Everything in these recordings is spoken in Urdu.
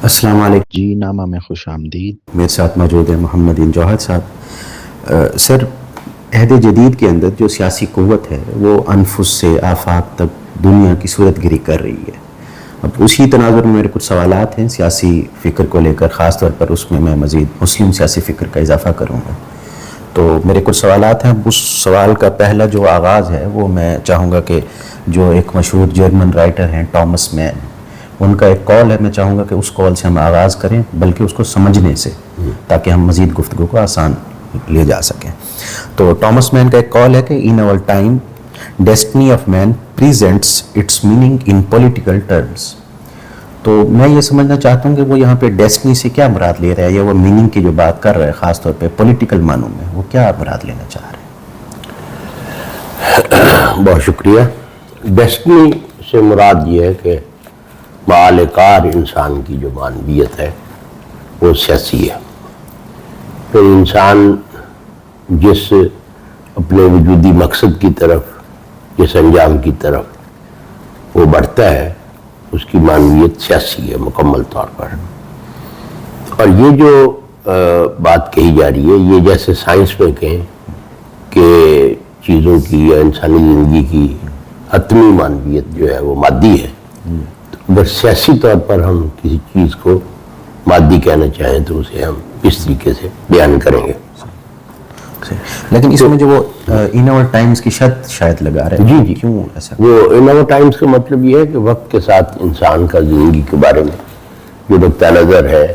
السلام علیکم جی، نامہ میں خوش آمدید. میرے ساتھ موجود ہیں محمد جوہر صاحب. سر، عہد جدید کے اندر جو سیاسی قوت ہے وہ انفس سے آفاق تک دنیا کی صورت گری کر رہی ہے. اب اسی تناظر میں میرے کچھ سوالات ہیں سیاسی فکر کو لے کر، خاص طور پر اس میں مزید مسلم سیاسی فکر کا اضافہ کروں گا. تو میرے کچھ سوالات ہیں. اس سوال کا پہلا جو آغاز ہے وہ میں چاہوں گا کہ جو ایک مشہور جرمن رائٹر ہیں ٹامس مین، ان کا ایک قول ہے، میں چاہوں گا کہ اس قول سے ہم آغاز کریں، بلکہ اس کو سمجھنے سے، تاکہ ہم مزید گفتگو کو آسان لے جا سکیں. تو ٹامس مین کا ایک قول ہے کہ in our time destiny of man presents its meaning in political terms. تو میں یہ سمجھنا چاہتا ہوں کہ وہ یہاں پہ ڈیسٹنی سے کیا مراد لے رہا ہے، یا وہ میننگ کی جو بات کر رہا ہے خاص طور پہ پولیٹیکل معنوں میں، وہ کیا مراد لینا چاہ رہے ہیں؟ بہت شکریہ. ڈیسٹنی سے مراد یہ ہے کہ معال کار انسان کی جو معنویت ہے وہ سیاسی ہے. پھر انسان جس اپنے وجودی مقصد کی طرف، جس انجام کی طرف وہ بڑھتا ہے، اس کی معنویت سیاسی ہے مکمل طور پر. اور یہ جو بات کہی جا رہی ہے، یہ جیسے سائنس میں کہیں کہ چیزوں کی یا انسانی زندگی کی حتمی معنویت جو ہے وہ مادی ہے، اگر سیاسی طور پر ہم کسی چیز کو مادی کہنا چاہیں تو اسے ہم اس طریقے سے بیان کریں گے. لیکن اس میں جو وہ ان آور ٹائمز کی شرط شاید لگا رہے ہیں، جی کیوں ایسا؟ وہ ان آور ٹائمز کا مطلب یہ ہے کہ وقت کے ساتھ انسان کا زندگی کے بارے میں جو نقطہ نظر ہے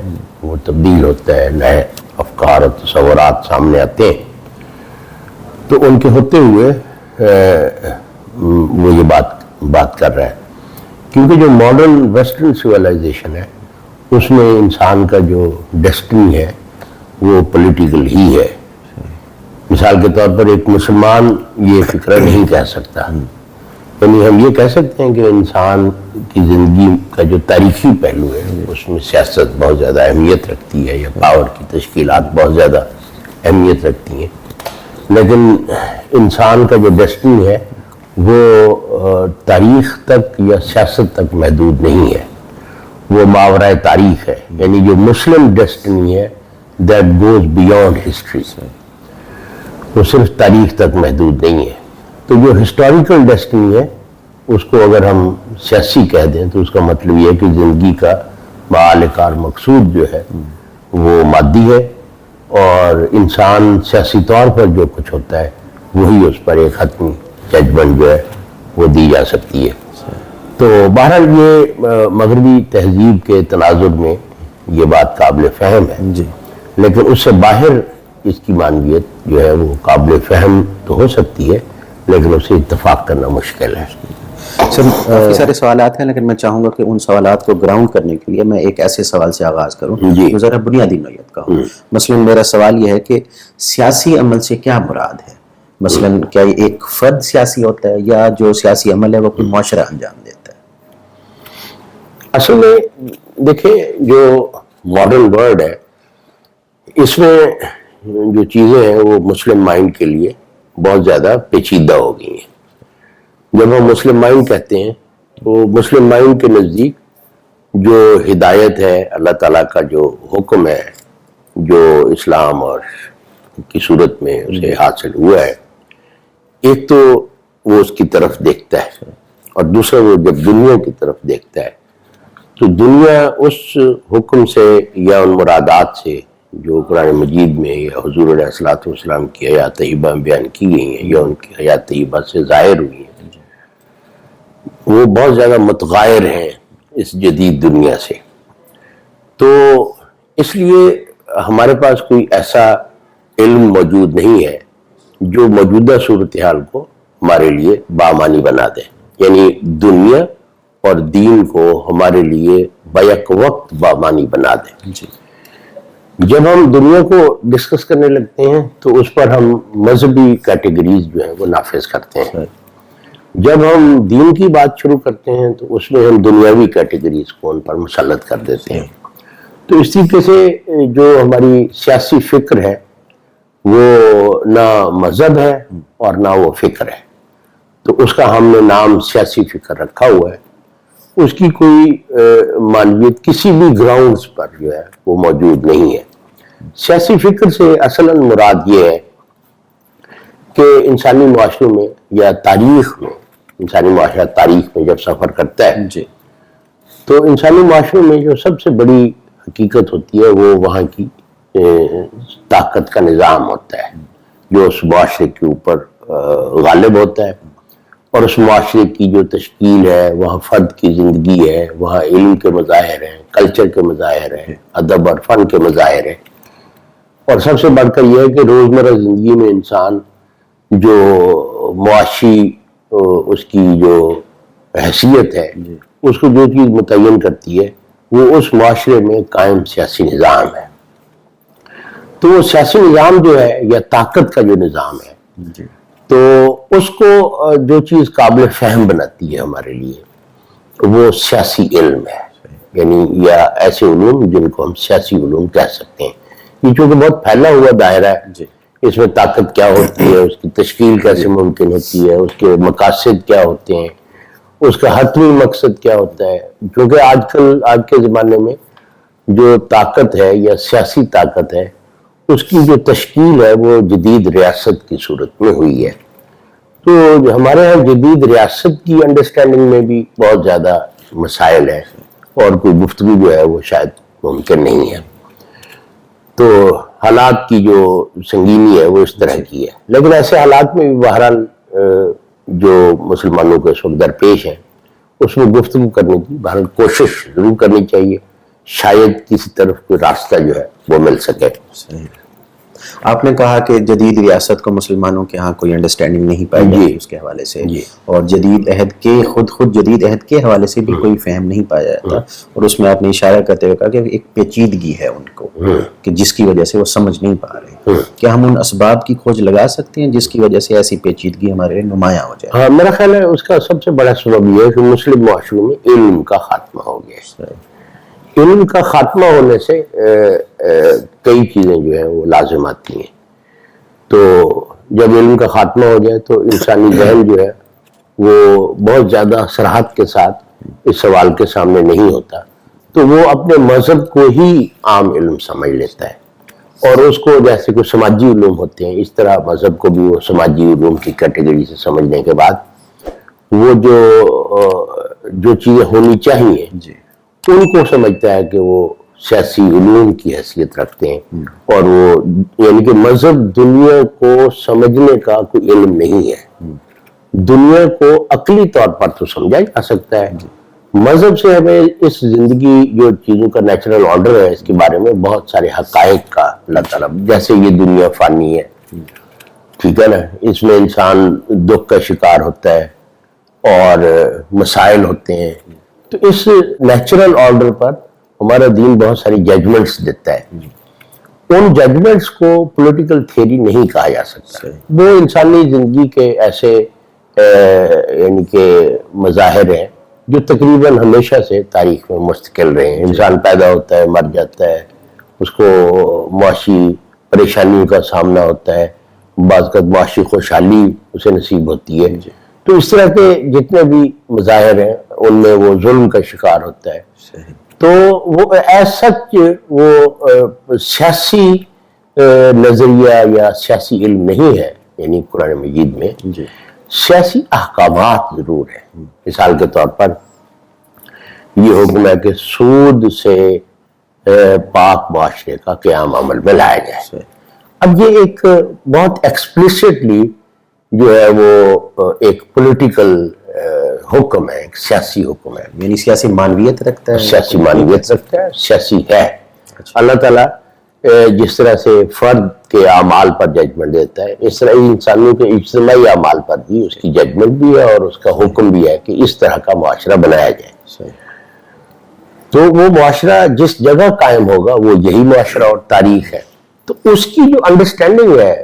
وہ تبدیل ہوتا ہے، نئے افکار اور تصورات سامنے آتے ہیں. تو ان کے ہوتے ہوئے وہ یہ بات کر رہا ہے، کیونکہ جو ماڈرن ویسٹرن سویلائزیشن ہے اس میں انسان کا جو ڈیسٹنی ہے وہ پولیٹیکل ہی ہے. مثال کے طور پر ایک مسلمان یہ فکرہ نہیں کہہ سکتا. یعنی ہم یہ کہہ سکتے ہیں کہ انسان کی زندگی کا جو تاریخی پہلو ہے اس میں سیاست بہت زیادہ اہمیت رکھتی ہے، یا پاور کی تشکیلات بہت زیادہ اہمیت رکھتی ہیں. لیکن انسان کا جو ڈیسٹنی ہے وہ تاریخ تک یا سیاست تک محدود نہیں ہے، وہ ماورائے تاریخ ہے. یعنی جو مسلم ڈیسٹنی ہے دیٹ گوز بیونڈ ہسٹری، وہ صرف تاریخ تک محدود نہیں ہے. تو جو ہسٹوریکل ڈیسٹنی ہے اس کو اگر ہم سیاسی کہہ دیں تو اس کا مطلب یہ ہے کہ زندگی کا معال کار مقصود جو ہے وہ مادی ہے، اور انسان سیاسی طور پر جو کچھ ہوتا ہے وہی اس پر ایک حتمی ججمنٹ جو ہے وہ دی جا سکتی ہے. تو بہرحال یہ مغربی تہذیب کے تناظر میں یہ بات قابل فہم ہے، لیکن اس سے باہر اس کی معنویت جو ہے وہ قابل فہم تو ہو سکتی ہے، لیکن اسے اتفاق کرنا مشکل ہے. سر، کافی سارے سوالات ہیں، لیکن میں چاہوں گا کہ ان سوالات کو گراؤنڈ کرنے کے لیے میں ایک ایسے سوال سے آغاز کروں جو ذرا بنیادی نوعیت کا ہو. مثلاً میرا سوال یہ ہے کہ سیاسی عمل سے کیا مراد ہے؟ مثلاً کیا ایک فرد سیاسی ہوتا ہے، یا جو سیاسی عمل ہے وہ کوئی معاشرہ انجام دیتا ہے؟ اصل میں دیکھیں، جو ماڈرن ورلڈ ہے اس میں جو چیزیں ہیں وہ مسلم مائنڈ کے لیے بہت زیادہ پیچیدہ ہو گئی ہیں. جب ہم مسلم مائنڈ کہتے ہیں تو مسلم مائنڈ کے نزدیک جو ہدایت ہے، اللہ تعالیٰ کا جو حکم ہے، جو اسلام اور کی صورت میں اسے حاصل ہوا ہے، ایک تو وہ اس کی طرف دیکھتا ہے، اور دوسرا وہ جب دنیا کی طرف دیکھتا ہے تو دنیا اس حکم سے یا ان مرادات سے جو قرآن مجید میں یا حضور علیہ السلام کی حیات طیبہ میں بیان کی گئی ہیں یا ان کی حیات طیبہ سے ظاہر ہوئی ہیں، وہ بہت زیادہ متغیر ہیں اس جدید دنیا سے. تو اس لیے ہمارے پاس کوئی ایسا علم موجود نہیں ہے جو موجودہ صورتحال کو ہمارے لیے بامانی بنا دے. یعنی دنیا اور دین کو ہمارے لیے بیک وقت بامانی بنا دے. جب ہم دنیا کو ڈسکس کرنے لگتے ہیں تو اس پر ہم مذہبی کیٹیگریز جو ہیں وہ نافذ کرتے ہیں. جب ہم دین کی بات شروع کرتے ہیں تو اس میں ہم دنیاوی کیٹیگریز کو ان پر مسلط کر دیتے ہیں. تو اس طریقے سے جو ہماری سیاسی فکر ہے وہ نہ مذہب ہے اور نہ وہ فکر ہے. تو اس کا ہم نے نام سیاسی فکر رکھا ہوا ہے، اس کی کوئی معنویت کسی بھی گراؤنڈز پر جو ہے وہ موجود نہیں ہے. سیاسی فکر سے اصلاً مراد یہ ہے کہ انسانی معاشرے میں یا تاریخ میں، انسانی معاشرہ تاریخ میں جب سفر کرتا ہے جی تو انسانی معاشرے میں جو سب سے بڑی حقیقت ہوتی ہے وہ وہاں کی طاقت کا نظام ہوتا ہے جو اس معاشرے کے اوپر غالب ہوتا ہے، اور اس معاشرے کی جو تشکیل ہے وہاں فرد کی زندگی ہے، وہاں علم کے مظاہر ہیں، کلچر کے مظاہر ہیں، ادب اور فن کے مظاہر ہیں، اور سب سے بڑھ کر یہ ہے کہ روزمرہ زندگی میں انسان جو معاشی اس کی جو حیثیت ہے اس کو جو چیز متعین کرتی ہے وہ اس معاشرے میں قائم سیاسی نظام ہے. تو وہ سیاسی نظام جو ہے یا طاقت کا جو نظام ہے تو اس کو جو چیز قابل فہم بناتی ہے ہمارے لیے وہ سیاسی علم ہے، یعنی یا ایسے علوم جن کو ہم سیاسی علوم کہہ سکتے ہیں. یہ چونکہ بہت پھیلا ہوا دائرہ ہے، اس میں طاقت کیا ہوتی ہے، اس کی تشکیل کیسے ممکن ہوتی ہے، اس کے مقاصد کیا ہوتے ہیں، اس کا حتمی مقصد کیا ہوتا ہے. کیونکہ آج کے زمانے میں جو طاقت ہے یا سیاسی طاقت ہے اس کی جو تشکیل ہے وہ جدید ریاست کی صورت میں ہوئی ہے. تو ہمارے یہاں جدید ریاست کی انڈرسٹینڈنگ میں بھی بہت زیادہ مسائل ہیں اور کوئی گفتگو جو ہے وہ شاید ممکن نہیں ہے. تو حالات کی جو سنگینی ہے وہ اس طرح کی ہے، لیکن ایسے حالات میں بھی بہرحال جو مسلمانوں کو اس وقت درپیش ہیں اس میں گفتگو کرنے کی بہرحال کوشش ضرور کرنی چاہیے، شاید کسی طرف کوئی راستہ جو ہے وہ مل سکے. آپ نے کہا کہ جدید ریاست کو مسلمانوں کے ہاں کوئی انڈرسٹینڈنگ نہیں پائی جاتی اس کے حوالے سے، اور جدید عہد کے خود جدید عہد کے حوالے سے بھی کوئی فہم نہیں پایا جاتا، اور اس میں آپ نے اشارہ کرتے ہوئے کہا کہ ایک پیچیدگی ہے ان کو کہ جس کی وجہ سے وہ سمجھ نہیں پا رہے. کیا ہم ان اسباب کی کھوج لگا سکتے ہیں جس کی وجہ سے ایسی پیچیدگی ہمارے نمایاں ہو جائے؟ ہاں، میرا خیال ہے اس کا سب سے بڑا سبب یہ ہے کہ مسلم معاشروں میں علم کا خاتمہ ہو گیا. علم کا خاتمہ ہونے سے کئی چیزیں جو ہیں وہ لازم آتی ہیں. تو جب علم کا خاتمہ ہو جائے تو انسانی ذہن جو ہے وہ بہت زیادہ صراحت کے ساتھ اس سوال کے سامنے نہیں ہوتا، تو وہ اپنے مذہب کو ہی عام علم سمجھ لیتا ہے، اور اس کو جیسے کوئی سماجی علوم ہوتے ہیں اس طرح مذہب کو بھی وہ سماجی علوم کی کیٹیگری سے سمجھنے کے بعد وہ جو چیزیں ہونی چاہیے ان کو سمجھتا ہے کہ وہ سیاسی علوم کی حیثیت رکھتے ہیں، اور وہ یعنی کہ مذہب دنیا کو سمجھنے کا کوئی علم نہیں ہے. دنیا کو عقلی طور پر تو سمجھا جا سکتا ہے، مذہب سے ہمیں اس زندگی جو چیزوں کا نیچرل آرڈر ہے اس کے بارے میں بہت سارے حقائق کا اللہ تعالیٰ، جیسے یہ دنیا فانی ہے، ٹھیک ہے نا، اس میں انسان دکھ کا شکار ہوتا ہے اور مسائل ہوتے ہیں، تو اس نیچرل آرڈر پر ہمارا دین بہت ساری ججمنٹس دیتا ہے. ان ججمنٹس کو پولیٹیکل تھیوری نہیں کہا جا سکتا، وہ انسانی زندگی کے ایسے یعنی کہ مظاہر ہیں جو تقریباً ہمیشہ سے تاریخ میں مستقل رہے ہیں. انسان پیدا ہوتا ہے، مر جاتا ہے، اس کو معاشی پریشانیوں کا سامنا ہوتا ہے، بعض کا معاشی خوشحالی اسے نصیب ہوتی ہے. تو اس طرح کے جتنے بھی مظاہر ہیں ان میں وہ ظلم کا شکار ہوتا ہے. تو وہ ایسا وہ سیاسی نظریہ یا سیاسی علم نہیں ہے، یعنی قرآن مجید میں سیاسی احکامات ضرور ہیں. مثال کے طور پر یہ حکم ہے کہ سود سے پاک معاشرے کا قیام عمل میں لایا جائے. اب یہ ایک بہت ایکسپلیسٹلی جو ہے وہ ایک پولیٹیکل حکم ہے، ایک سیاسی حکم ہے، یعنی سیاسی معنویت رکھتا ہے، سیاسی معنویت رکھتا ہے، سیاسی ہے. اللہ تعالیٰ جس طرح سے فرد کے اعمال پر ججمنٹ دیتا ہے اس طرح انسانوں کے اجتماعی اعمال پر بھی اس کی ججمنٹ بھی ہے اور اس کا حکم بھی ہے کہ اس طرح کا معاشرہ بنایا جائے. تو وہ معاشرہ جس جگہ قائم ہوگا وہ یہی معاشرہ اور تاریخ ہے. تو اس کی جو انڈرسٹینڈنگ ہے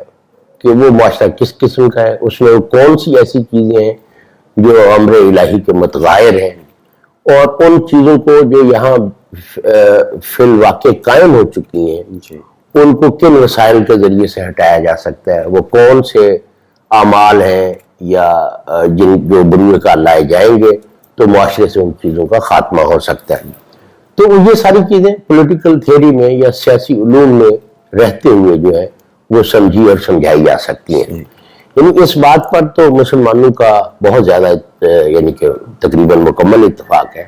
کہ وہ معاشرہ کس قسم کا ہے، اس میں کون سی ایسی چیزیں ہیں جو امر الہی کے متغیر ہیں، اور ان چیزوں کو جو یہاں فی الواقع قائم ہو چکی ہیں ان کو کن وسائل کے ذریعے سے ہٹایا جا سکتا ہے، وہ کون سے اعمال ہیں یا جو بروئے کار لائے جائیں گے تو معاشرے سے ان چیزوں کا خاتمہ ہو سکتا ہے. تو یہ ساری چیزیں پولیٹیکل تھیوری میں یا سیاسی علوم میں رہتے ہوئے جو ہے وہ سمجھی اور سمجھائی جا سکتی ہیں. یعنی اس بات پر تو مسلمانوں کا بہت زیادہ یعنی کہ تقریباً مکمل اتفاق ہے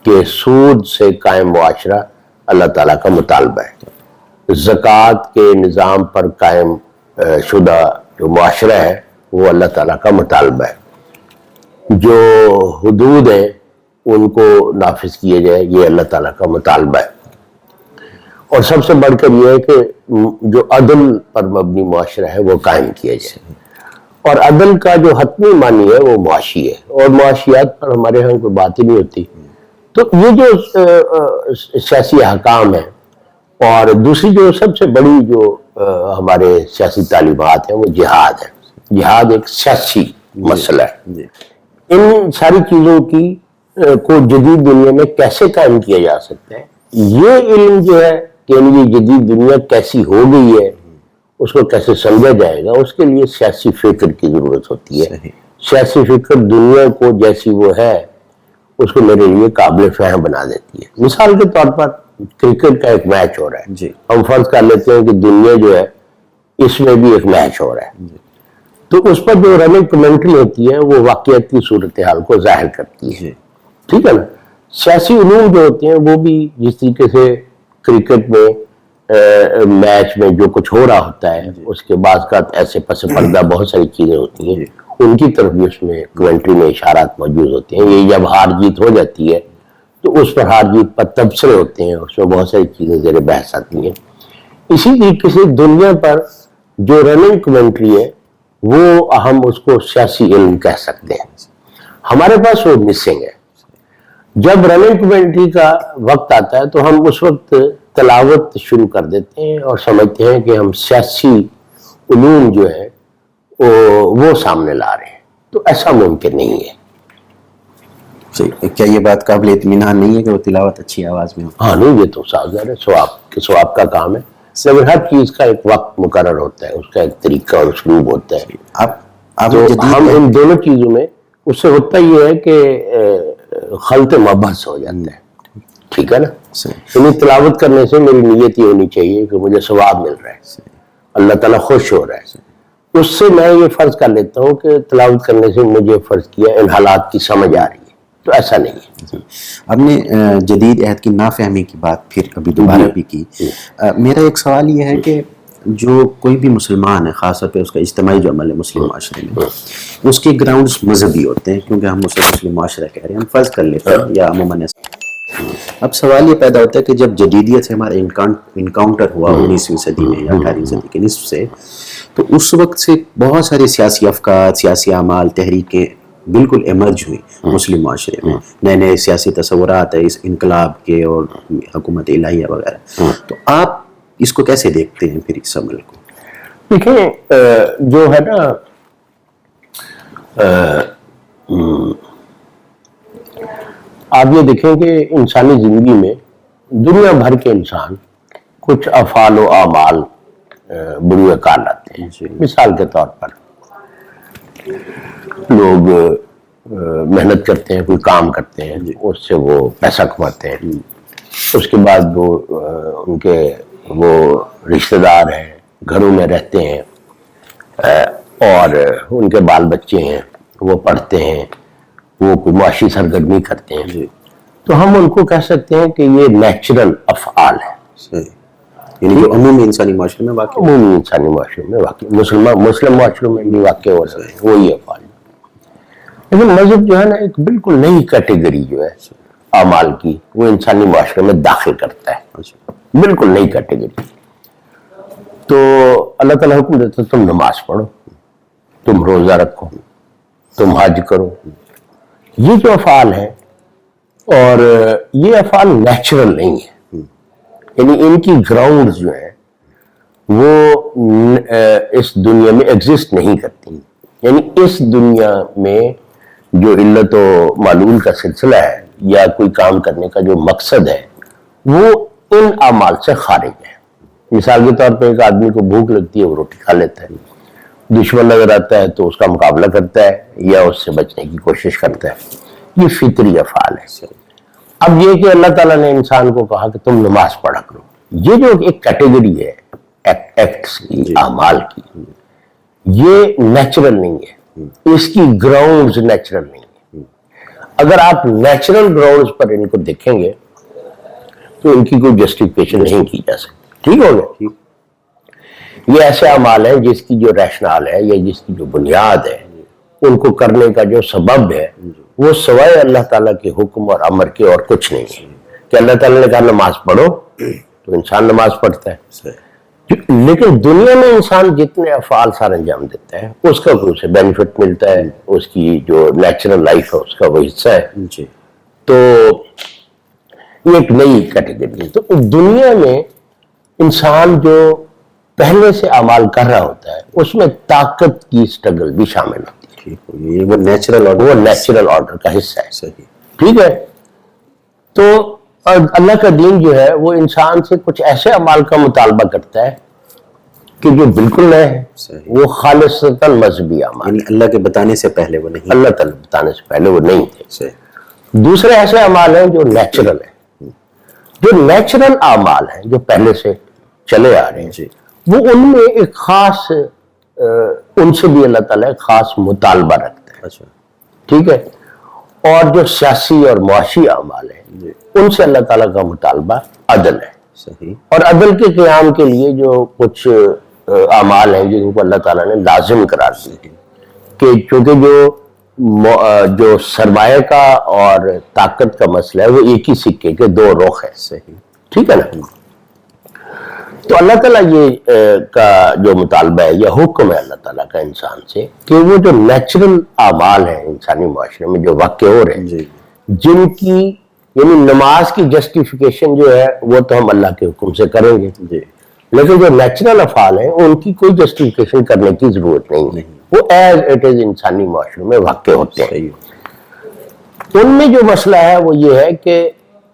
کہ سود سے قائم معاشرہ اللہ تعالیٰ کا مطالبہ ہے. زکوٰۃ کے نظام پر قائم شدہ جو معاشرہ ہے وہ اللہ تعالیٰ کا مطالبہ ہے. جو حدود ہیں ان کو نافذ کیے جائے یہ اللہ تعالیٰ کا مطالبہ ہے. اور سب سے بڑھ کر یہ ہے کہ جو عدل پر مبنی معاشرہ ہے وہ قائم کیا جائے. اور عدل کا جو حتمی معنی ہے وہ معاشی ہے، اور معاشیات پر ہمارے ہاں کوئی بات ہی نہیں ہوتی. تو یہ جو سیاسی احکام ہیں، اور دوسری جو سب سے بڑی جو ہمارے سیاسی تعلیمات ہیں وہ جہاد ہے. جہاد ایک سیاسی مسئلہ ہے. ان ساری چیزوں کی کو جدید دنیا میں کیسے قائم کیا جا سکتا ہے، یہ علم جو ہے کہ یہ جدید دنیا کیسی ہو گئی ہے اس کو کیسے سمجھا جائے گا، اس کے لیے سیاسی فکر کی ضرورت ہوتی ہے. سیاسی فکر دنیا کو جیسی وہ ہے اس کو میرے لیے قابل فہم بنا دیتی ہے. مثال کے طور پر کرکٹ کا ایک میچ ہو رہا ہے، ہم فرض کر لیتے ہیں کہ دنیا جو ہے اس میں بھی ایک میچ ہو رہا ہے. تو اس پر جو رننگ کمنٹری ہوتی ہے وہ واقعیت کی صورتحال کو ظاہر کرتی ہے. ٹھیک ہے نا. سیاسی علوم جو ہوتے ہیں وہ بھی جس طریقے سے کرکٹ میں میچ میں جو کچھ ہو رہا ہوتا ہے اس کے بعد کا ایسے پس پردہ بہت ساری چیزیں ہوتی ہیں، ان کی طرف بھی اس میں کمنٹری میں اشارات موجود ہوتے ہیں. یہ جب ہار جیت ہو جاتی ہے تو اس پر ہار جیت پر تبصرے ہوتے ہیں، اس میں بہت ساری چیزیں زیر بحث آتی ہیں. اسی طریقے سے دنیا پر جو رننگ کمنٹری ہے وہ ہم اس کو سیاسی علم کہہ سکتے ہیں. ہمارے پاس وہ مسنگ ہے. جب رننگ کمنٹری کا وقت آتا ہے تو ہم اس وقت تلاوت شروع کر دیتے ہیں اور سمجھتے ہیں کہ ہم سیاسی علوم جو ہے وہ سامنے لا رہے ہیں. تو ایسا ممکن نہیں ہے. کیا یہ بات قابل اطمینان نہیں ہے کہ وہ تلاوت اچھی آواز میں ہو؟ ہاں نہیں، یہ تو ظاہر ہے ثواب کا کام ہے. لیکن ہر چیز کا ایک وقت مقرر ہوتا ہے، اس کا ایک طریقہ اور اسلوب ہوتا ہے. تو ہم ان دونوں چیزوں میں اس سے ہوتا یہ ہے کہ خلط مبحث ہو جاتا ہے. ٹھیک ہے نا. یعنی تلاوت کرنے سے میری نیت یہ ہونی چاہیے کہ مجھے ثواب مل رہا ہے، اللہ تعالیٰ خوش ہو رہا ہے. اس سے میں یہ فرض کر لیتا ہوں کہ تلاوت کرنے سے مجھے فرض کیا ان حالات کی سمجھ آ رہی ہے. تو ایسا نہیں ہے. اب نے جدید عہد کی نافہمی کی بات پھر ابھی دوبارہ بھی کی. میرا ایک سوال یہ ہے کہ جو کوئی بھی مسلمان ہے، خاص طور پہ اس کا اجتماعی جو عمل ہے مسلم معاشرے میں، اس کے گراؤنڈز مذہبی ہوتے ہیں، کیونکہ ہم اسے مسلم معاشرہ کہہ رہے ہیں، ہم فرض کر لیتے ہیں یا عموماً ایسا. اب سوال یہ پیدا ہوتا ہے کہ جب جدیدیت سے ہمارا انکاؤنٹر ہوا 19ویں صدی میں یا 18ویں صدی کے نصف سے، تو اس وقت سے بہت سارے سیاسی افکار، سیاسی اعمال، تحریکیں بالکل ایمرج ہوئی مسلم معاشرے میں. نئے نئے سیاسی تصورات ہیں اس انقلاب کے اور حکومت الہیہ وغیرہ. تو آپ اس کو کیسے دیکھتے ہیں پھر اس عمل کو؟ دیکھیں جو ہے نا آپ یہ دیکھیں کہ انسانی زندگی میں دنیا بھر کے انسان کچھ افعال و اعمال بروئے کار لاتے ہیں. مثال کے طور پر لوگ محنت کرتے ہیں، کوئی کام کرتے ہیں، اس سے وہ پیسہ کماتے ہیں. اس کے بعد وہ ان کے وہ رشتہ دار ہیں، گھروں میں رہتے ہیں اور ان کے بال بچے ہیں، وہ پڑھتے ہیں، وہ کوئی معاشی سرگرمی کرتے ہیں. تو ہم ان کو کہہ سکتے ہیں کہ یہ نیچرل افعال ہے. یعنی جو عمومی انسانی معاشرے میں واقع، عمومی انسانی معاشرے میں واقع، مسلم معاشروں میں بھی واقع ہو رہے ہیں وہی افعال. لیکن مذہب جو ہے نا ایک بالکل نئی کیٹیگری جو ہے اعمال کی وہ انسانی معاشرے میں داخل کرتا ہے. بالکل نئی کیٹیگری. تو اللہ تعالیٰ حکم دیتا ہے تم نماز پڑھو، تم روزہ رکھو، تم حج کرو. یہ جو افعال ہیں اور یہ افعال نیچرل نہیں ہے. یعنی ان کی گراؤنڈز جو ہیں وہ اس دنیا میں ایگزسٹ نہیں کرتی. یعنی اس دنیا میں جو علت و معلول کا سلسلہ ہے یا کوئی کام کرنے کا جو مقصد ہے وہ ان اعمال سے خارج ہے. مثال کے طور پہ ایک آدمی کو بھوک لگتی ہے، وہ روٹی کھا لیتا ہے. دشمن نظر آتا ہے تو اس کا مقابلہ کرتا ہے یا اس سے بچنے کی کوشش کرتا ہے. یہ فطری افعال ہے. اب یہ کہ اللہ تعالیٰ نے انسان کو کہا کہ تم نماز پڑھا کرو، یہ جو ایک کیٹیگری ہے ایکٹس کی، اعمال کی، یہ نیچرل نہیں ہے، اس کی گراؤنڈز نیچرل نہیں ہے. اگر آپ نیچرل گراؤنڈز پر ان کو دیکھیں گے تو ان کی کوئی جسٹیفیکیشن نہیں کی جا سکتی. ٹھیک ہو گیا؟ یہ ایسے اعمال ہیں جس کی جو ریشنال ہے یا جس کی جو بنیاد ہے، ان کو کرنے کا جو سبب ہے، وہ سوائے اللہ تعالیٰ کے حکم اور امر کے اور کچھ نہیں ہے. کہ اللہ تعالیٰ نے کہا نماز پڑھو تو انسان نماز پڑھتا ہے. لیکن دنیا میں انسان جتنے افعال سار انجام دیتا ہے اس کا کوئی اسے بینیفٹ ملتا ہے، اس کی جو نیچرل لائف ہے اس کا وہ حصہ ہے. تو یہ ایک نئی کیٹیگری ہے. تو دنیا میں انسان جو پہلے سے اعمال کر رہا ہوتا ہے اس میں طاقت کی سٹرگل بھی شامل ہوتی ہے. وہ نیچرل آرڈر کا حصہ ہے. ٹھیک ہے. تو اللہ کا دین جو ہے وہ انسان سے کچھ ایسے اعمال کا مطالبہ کرتا ہے کہ جو بالکل نئے ہیں، وہ خالصتاً مذہبی اعمال، اللہ کے بتانے سے پہلے وہ نہیں، اللہ تعالیٰ بتانے سے پہلے وہ نہیں تھے. دوسرے ایسے اعمال ہیں جو نیچرل ہیں. جو نیچرل اعمال ہیں جو پہلے سے چلے آ رہے ہیں، وہ ان میں ایک خاص ان سے بھی اللہ تعالیٰ ایک خاص مطالبہ رکھتا ہے. ٹھیک ہے. اور جو سیاسی اور معاشی اعمال ہیں ان سے اللہ تعالیٰ کا مطالبہ عدل ہے. اور عدل کے قیام کے لیے جو کچھ اعمال ہیں جن کو اللہ تعالیٰ نے لازم قرار دی کہ چونکہ جو سرمایہ کا اور طاقت کا مسئلہ ہے وہ ایک ہی سکے کے دو رخ ہے. ٹھیک ہے نا. تو اللہ تعالیٰ یہ کا جو مطالبہ ہے یا حکم ہے اللہ تعالیٰ کا انسان سے کہ وہ جو نیچرل اعمال ہیں انسانی معاشرے میں جو واقع ہو رہے ہیں، جن کی یعنی نماز کی جسٹیفیکیشن جو ہے وہ تو ہم اللہ کے حکم سے کریں گے، لیکن جو نیچرل افعال ہیں ان کی کوئی جسٹیفیکیشن کرنے کی ضرورت نہیں ہے. وہ ایز اٹ از انسانی معاشرے میں واقع ہوتے ہیں. ان میں جو مسئلہ ہے وہ یہ ہے کہ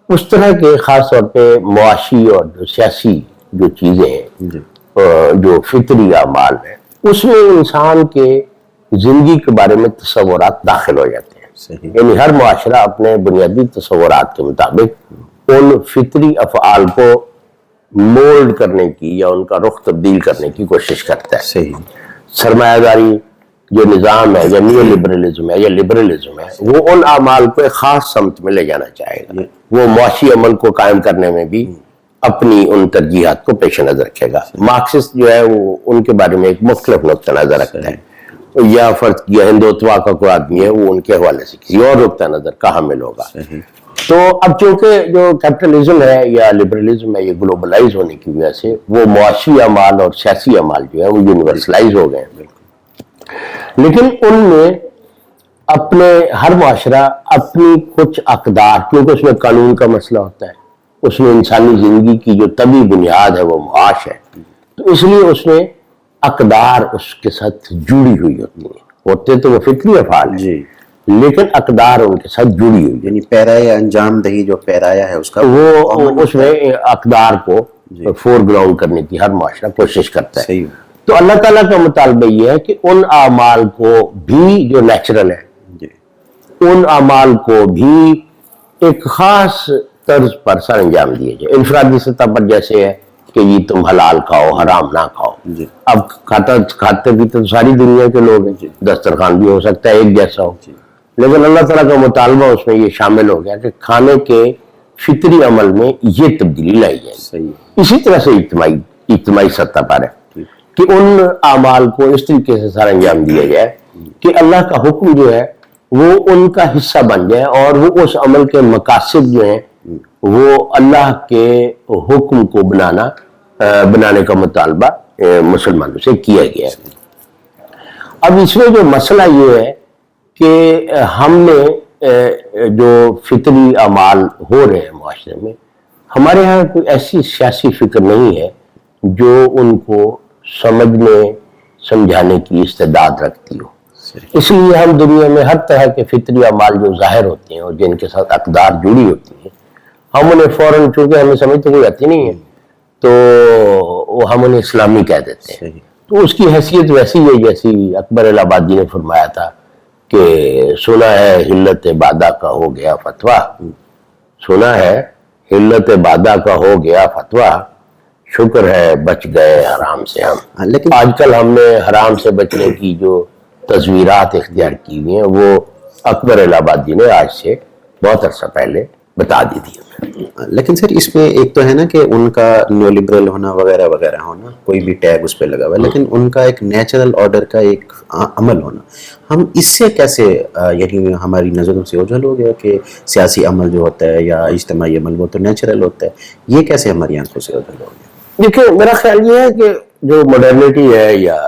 اس طرح کے خاص طور پہ معاشی اور جو سیاسی جو چیزیں ہیں جو فطری اعمال ہیں، اس میں انسان کے زندگی کے بارے میں تصورات داخل ہو جاتے ہیں. یعنی ہر معاشرہ اپنے بنیادی تصورات کے مطابق ان فطری افعال کو مولڈ کرنے کی یا ان کا رخ تبدیل کرنے کی کوشش کرتا ہے. سرمایہ داری جو نظام ہے یا نیو لبرلزم ہے یا لبرلزم ہے، وہ ان اعمال کو ایک خاص سمت میں لے جانا چاہے گا. وہ معاشی عمل کو قائم کرنے میں بھی اپنی ان ترجیحات کو پیش نظر رکھے گا. مارکسسٹ جو ہے وہ ان کے بارے میں ایک مختلف نقطہ نظر رکھتا ہے. یا فرض کیا ہندوتوا کا کوئی آدمی ہے، وہ ان کے حوالے سے کسی اور نقطہ نظر کا حامل ہوگا. تو اب چونکہ جو کیپٹلزم ہے یا لبرلزم ہے یہ گلوبلائز ہونے کی وجہ سے وہ معاشی اعمال اور سیاسی اعمال جو ہے وہ یونیورسلائز ہو گئے ہیں. لیکن ان میں اپنے ہر معاشرہ اپنی کچھ اقدار، کیونکہ اس میں قانون کا مسئلہ ہوتا ہے، اس میں انسانی زندگی کی جو طبی بنیاد ہے وہ معاش ہے، تو اس لیے اس میں اقدار اس کے ساتھ جڑی ہوئی ہوتی ہیں. ہوتے تو وہ فطری افعال ہیں لیکن اقدار ان کے ساتھ جڑی ہوئی، یعنی پیرایا انجام دہی جو پیرایا ہے اس کا وہ اس میں اقدار کو فور گراؤنڈ کرنے کی ہر معاشرہ کوشش کرتا ہے. تو اللہ تعالیٰ کا مطالبہ یہ ہے کہ ان اعمال کو بھی جو نیچرل ہے ان اعمال کو بھی ایک خاص طرز پر سر انجام دیے جائے. انفرادی سطح پر جیسے ہے کہ یہ تم حلال کھاؤ حرام نہ کھاؤ. اب کھاتے بھی تو ساری دنیا کے لوگ ہیں، دسترخوان بھی ہو سکتا ہے ایک جیسا ہو، لیکن اللہ تعالیٰ کا مطالبہ اس میں یہ شامل ہو گیا کہ کھانے کے فطری عمل میں یہ تبدیلی لائی جائے. اسی طرح سے اجتماعی سطح پر ہے کہ ان اعمال کو اس طریقے سے سر انجام دیا جائے کہ اللہ کا حکم جو ہے وہ ان کا حصہ بن جائے اور وہ اس عمل کے مقاصد جو ہیں وہ اللہ کے حکم کو بنانے کا مطالبہ مسلمانوں سے کیا گیا ہے. اب اس میں جو مسئلہ یہ ہے کہ ہم نے جو فطری اعمال ہو رہے ہیں معاشرے میں، ہمارے ہاں کوئی ایسی سیاسی فکر نہیں ہے جو ان کو سمجھنے سمجھانے کی استعداد رکھتی ہو. اس لیے ہم دنیا میں ہر طرح کے فطری اعمال جو ظاہر ہوتے ہیں اور جن کے ساتھ اقدار جڑی ہوتی ہیں، ہم انہیں فوراً چونکہ ہمیں سمجھ تو کوئی آتی نہیں ہے تو ہم انہیں اسلامی کہہ دیتے ہیں. تو اس کی حیثیت ویسی ہے جیسی اکبر الہ آبادی نے فرمایا تھا کہ سنا ہے حلت بادہ کا ہو گیا فتویٰ، سنا ہے حلت بادہ کا ہو گیا فتویٰ، شکر ہے بچ گئے حرام سے ہم. لیکن آج کل ہم نے حرام سے بچنے کی جو تصویرات اختیار کی ہوئی ہیں وہ اکبر الہ آبادی نے آج سے بہت عرصہ پہلے بتا دی تھی. لیکن سر اس میں ایک تو ہے نا کہ ان کا نیو لبرل ہونا وغیرہ وغیرہ ہونا، کوئی بھی ٹیگ اس پہ لگا ہوا ہے، لیکن ان کا ایک نیچرل آرڈر کا ایک عمل ہونا، ہم اس سے کیسے یعنی ہماری نظروں سے اوجھل ہو گیا کہ سیاسی عمل جو ہوتا ہے یا اجتماعی عمل وہ تو نیچرل ہوتا ہے، یہ کیسے ہماری آنکھوں سے اوجھل ہو گیا؟ دیکھیں میرا خیال یہ ہے کہ جو ماڈرنٹی ہے یا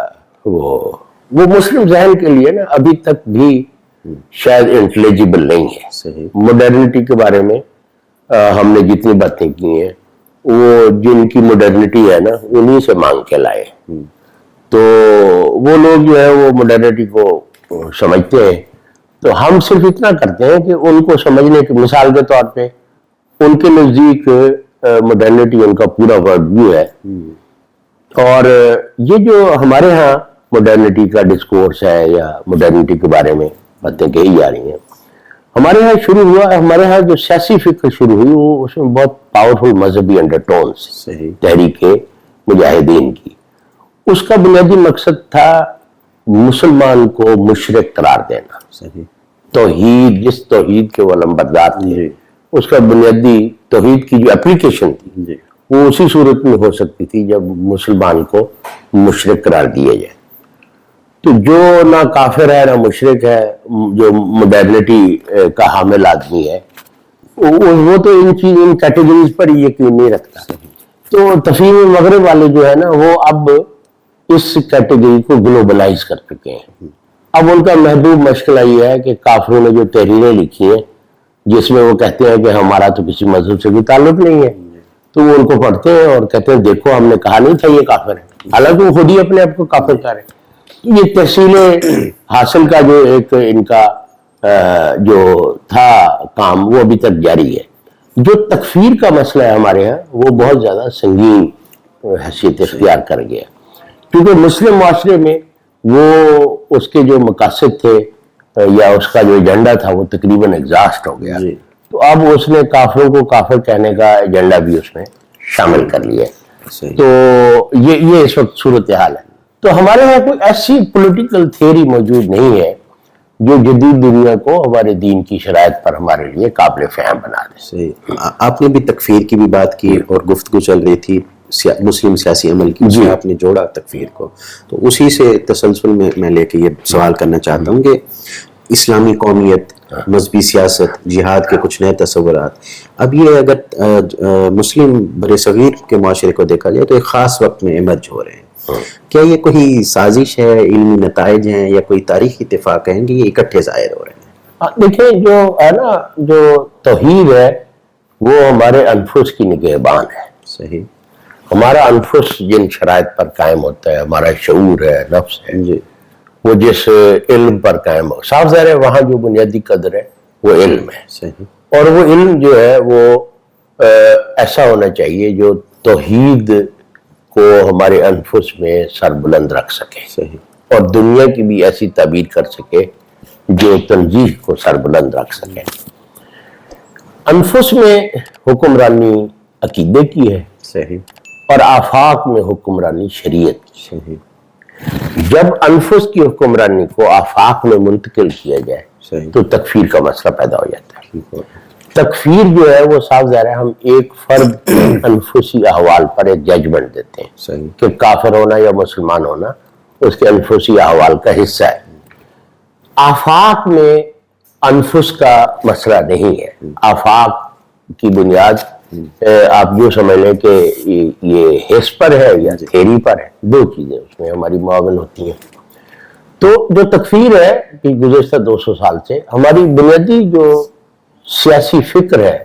وہ مسلم ذہن کے لیے نا ابھی تک بھی شاید انٹلیجیبل نہیں ہے. صحیح. ماڈرنٹی کے بارے میں ہم نے جتنی باتیں کی ہیں وہ جن کی ماڈرنٹی ہے نا انہی سے مانگ کے لائے. تو وہ لوگ جو ہے وہ ماڈرنٹی کو سمجھتے ہیں، تو ہم صرف اتنا کرتے ہیں کہ ان کو سمجھنے کی مثال کے طور پہ ان کے نزدیک ماڈرنٹی ان کا پورا ورلڈ ویو ہے. اور یہ جو ہمارے ہاں ماڈرنٹی کا ڈسکورس ہے یا ماڈرنٹی کے بارے میں باتیں کہی جا رہی ہیں، ہمارے ہاں شروع ہوا، ہمارے ہاں جو سیاسی فکر شروع ہوئی وہ اس میں بہت پاورفل مذہبی انڈرٹونز، تحریک مجاہدین کی. اس کا بنیادی مقصد تھا مسلمان کو مشرک قرار دینا. توحید، جس توحید کے وہ نمبردار تھے، اس کا بنیادی توحید کی جو اپلیکیشن تھی وہ اسی صورت میں ہو سکتی تھی جب مسلمان کو مشرک قرار دیا جائے. تو جو نہ کافر ہے نہ مشرک ہے، جو ماڈرنٹی کا حامل آدمی ہے وہ تو ان کیٹیگریز پر یقین نہیں رکھتا. تو تفہیم مغرب والے جو ہے نا وہ اب اس کیٹیگری کو گلوبلائز کر چکے ہیں. اب ان کا محبوب مشغلہ یہ ہے کہ کافروں نے جو تحریریں لکھی ہیں جس میں وہ کہتے ہیں کہ ہمارا تو کسی مذہب سے کوئی تعلق نہیں ہے، تو وہ ان کو پڑھتے ہیں اور کہتے ہیں دیکھو ہم نے کہا نہیں تھا یہ کافر ہے، حالانکہ وہ خود ہی اپنے آپ کو کافر کہہ رہے ہیں. یہ تحصیل حاصل کا جو ایک ان کا جو تھا کام وہ ابھی تک جاری ہے. جو تکفیر کا مسئلہ ہے ہمارے ہاں وہ بہت زیادہ سنگین حیثیت اختیار کر گیا، کیونکہ مسلم معاشرے میں وہ اس کے جو مقاصد تھے یا اس کا جو ایجنڈا تھا وہ تقریباً ایگزاسٹ ہو گیا. تو اب اس نے کافروں کو کافر کہنے کا ایجنڈا بھی اس میں شامل کر لیا. تو یہ اس وقت صورتحال ہے. تو ہمارے یہاں کوئی ایسی پولیٹیکل تھیوری موجود نہیں ہے جو جدید دنیا کو ہمارے دین کی شرائط پر ہمارے لیے قابل فہم بنا دے. آپ نے بھی تکفیر کی بھی بات کی اور گفتگو چل رہی تھی مسلم سیاسی عمل کی، جی آپ نے جوڑا تکفیر کو، تو اسی سے تسلسل میں لے کے یہ سوال کرنا چاہتا ہوں کہ اسلامی قومیت، مذہبی سیاست، جہاد کے کچھ نئے تصورات، اب یہ اگر مسلم برصغیر کے معاشرے کو دیکھا جائے تو ایک خاص وقت میں ایمرج ہو رہے ہیں. کیا یہ کوئی سازش ہے، علمی نتائج ہیں یا کوئی تاریخی اتفاق ہیں کہ یہ اکٹھے ظاہر ہو رہے ہیں؟ دیکھیں جو ہے نا جو توحید ہے وہ ہمارے انفس کی نگہبان ہے. صحیح. ہمارا انفس جن شرائط پر قائم ہوتا ہے، ہمارا شعور ہے، نفس ہے، وہ جس علم پر قائم ہو، صاف ظاہر ہے وہاں جو بنیادی قدر ہے وہ علم ہے. صحیح. اور وہ علم جو ہے وہ ایسا ہونا چاہیے جو توحید کو ہمارے انفس میں سر بلند رکھ سکے. صحیح. اور دنیا کی بھی ایسی تعبیر کر سکے جو تنزیہ کو سر بلند رکھ سکے. انفس میں حکمرانی عقیدے کی ہے. صحیح. اور آفاق میں حکمرانی شریعت کی. صحیح. جب انفس کی حکمرانی کو آفاق میں منتقل کیا جائے تو تکفیر کا مسئلہ پیدا ہو جاتا ہے. تکفیر جو ہے وہ صاف ظاہر ہے ہم ایک فرد انفسی احوال پر ایک ججمنٹ دیتے ہیں کہ کافر ہونا یا مسلمان ہونا اس کے انفسی احوال کا حصہ ہے. آفاق میں انفس کا مسئلہ نہیں ہے. آفاق کی بنیاد آپ جو سمجھ لیں کہ یہ حس پر ہے یا تھیری پر ہے، دو چیزیں اس میں ہماری معاون ہوتی ہیں. تو جو تکفیر ہے کہ گزشتہ 200 سال سے ہماری بنیادی جو سیاسی فکر ہے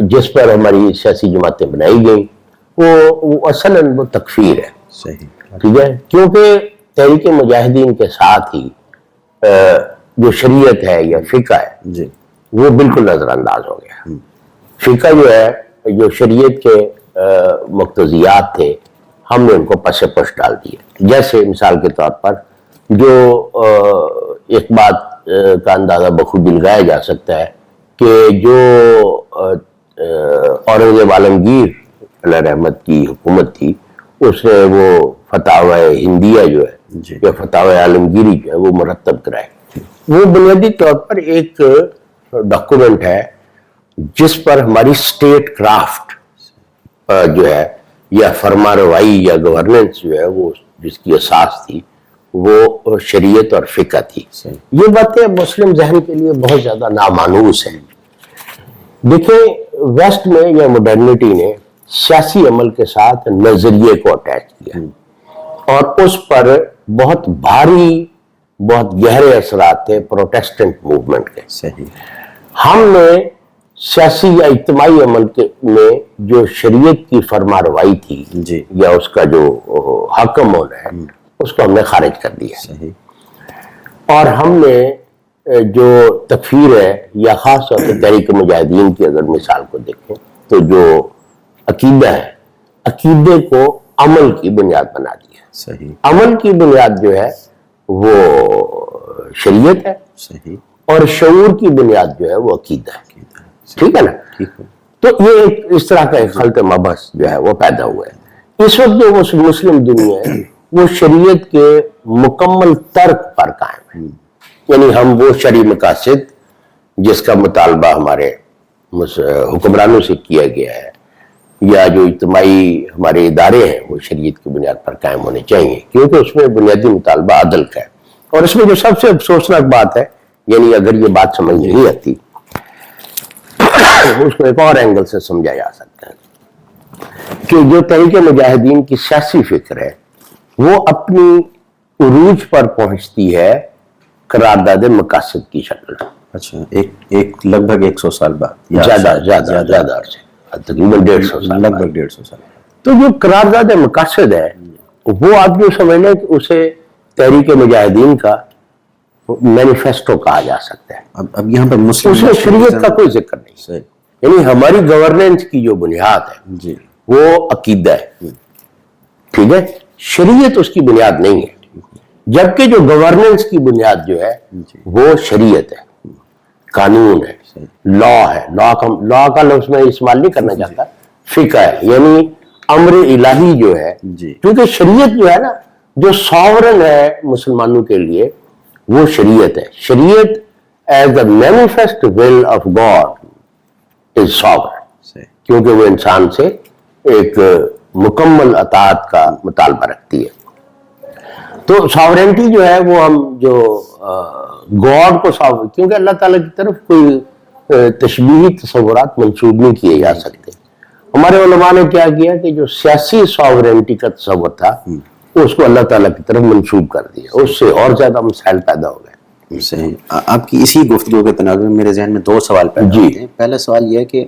جس پر ہماری سیاسی جماعتیں بنائی گئیں وہ اصلاً وہ تکفیر ہے. صحیح. ٹھیک ہے. کیونکہ تحریک مجاہدین کے ساتھ ہی جو شریعت ہے یا فقہ ہے وہ بالکل نظر انداز ہو گیا. فقہ جو ہے جو شریعت کے مقتضیات تھے ہم نے ان کو پس پش ڈال دیے. جیسے مثال کے طور پر جو ایک بات کا اندازہ بخود لگایا جا سکتا ہے کہ جو اورنگزیب عالمگیر علیہ رحمت کی حکومت تھی، اس نے وہ فتاوی ہندیہ جو ہے یا فتاوی عالمگیری جو ہے وہ مرتب کرائے. وہ بنیادی طور پر ایک ڈاکومنٹ ہے جس پر ہماری اسٹیٹ کرافٹ جو ہے یا فرما روائی یا گورننس جو ہے وہ جس کی اساس تھی وہ شریعت اور فقہ تھی. یہ باتیں مسلم ذہن کے لیے بہت زیادہ نامانوس ہیں. دیکھیں ویسٹ میں یا مڈرنٹی نے سیاسی عمل کے ساتھ نظریے کو اٹیچ کیا اور اس پر بہت بھاری بہت گہرے اثرات تھے پروٹیسٹنٹ موومنٹ کے. ہم نے سیاسی یا اجتماعی عمل میں جو شریعت کی فرما روائی تھی یا اس کا جو حکم ہونا ہے اس کو ہم نے خارج کر دیا. اور ہم نے جو تکفیر ہے یا خاص طور پہ تحریک مجاہدین کی اگر مثال کو دیکھیں تو جو عقیدہ ہے، عقیدے کو عمل کی بنیاد بنا دیا. عمل کی بنیاد جو ہے وہ شریعت ہے اور شعور کی بنیاد جو ہے وہ عقیدہ ہے. ٹھیک ہے نا؟ تو یہ ایک اس طرح کا ایک خلط مبحث جو ہے وہ پیدا ہوا ہے. اس وقت جو مسلم دنیا ہے وہ شریعت کے مکمل ترک پر قائم ہے. یعنی ہم وہ شرعی مقاصد جس کا مطالبہ ہمارے حکمرانوں سے کیا گیا ہے یا جو اجتماعی ہمارے ادارے ہیں وہ شریعت کی بنیاد پر قائم ہونے چاہیے، کیونکہ اس میں بنیادی مطالبہ عدل کا ہے. اور اس میں جو سب سے افسوسناک بات ہے، یعنی اگر یہ بات سمجھ نہیں آتی اس کو ایک اور اینگل سے سمجھا جا سکتا ہے کہ جو تحریک مجاہدین کی سیاسی فکر ہے وہ اپنی عروج پر پہنچتی ہے قرارداد مقاصد کی شکل. اچھا، ایک لگ بھگ 100 سال بعد، زیادہ عرصے، تقریباً 150 سال، لگ بھگ 150 سال. تو جو قرارداد مقاصد ہے وہ آپ جو سمجھ لیں کہ اسے تحریک مجاہدین کا مینیفیسٹو کہا جا سکتا ہے. اب یہاں پر اس میں شریعت کا کوئی ذکر نہیں. یعنی ہماری گورننس کی جو بنیاد ہے وہ عقیدہ ہے. ٹھیک ہے، شریعت اس کی بنیاد نہیں ہے. جبکہ جو گورننس کی بنیاد جو ہے وہ شریعت ہے، قانون ہے، لا ہے. لا کا لفظ میں استعمال نہیں کرنا چاہتا، فقہ ہے، یعنی امر الہی جو ہے. کیونکہ شریعت جو ہے نا، جو ساورن ہے مسلمانوں کے لیے وہ شریعت ہے. شریعت as the manifest will of God is sovereign, کیونکہ وہ انسان سے ایک مکمل اطاعت کا مطالبہ رکھتی ہے. تو ساورنٹی جو ہے وہ ہم جو گاڈ کو کیونکہ اللہ تعالیٰ کی طرف کوئی تشبیہی تصورات منسوب نہیں کیے جا سکتے. ہمارے علماء نے کیا کیا کہ جو سیاسی ساورنٹی کا تصور تھا اس کو اللہ تعالیٰ کی طرف منسوب کر دیا. اس سے اور زیادہ مسائل پیدا ہو گئے. صحیح. آپ کی اسی گفتگو کے تناظر میں میرے ذہن میں 2 سوال پیدا ہوتے ہیں. پہلا سوال یہ ہے کہ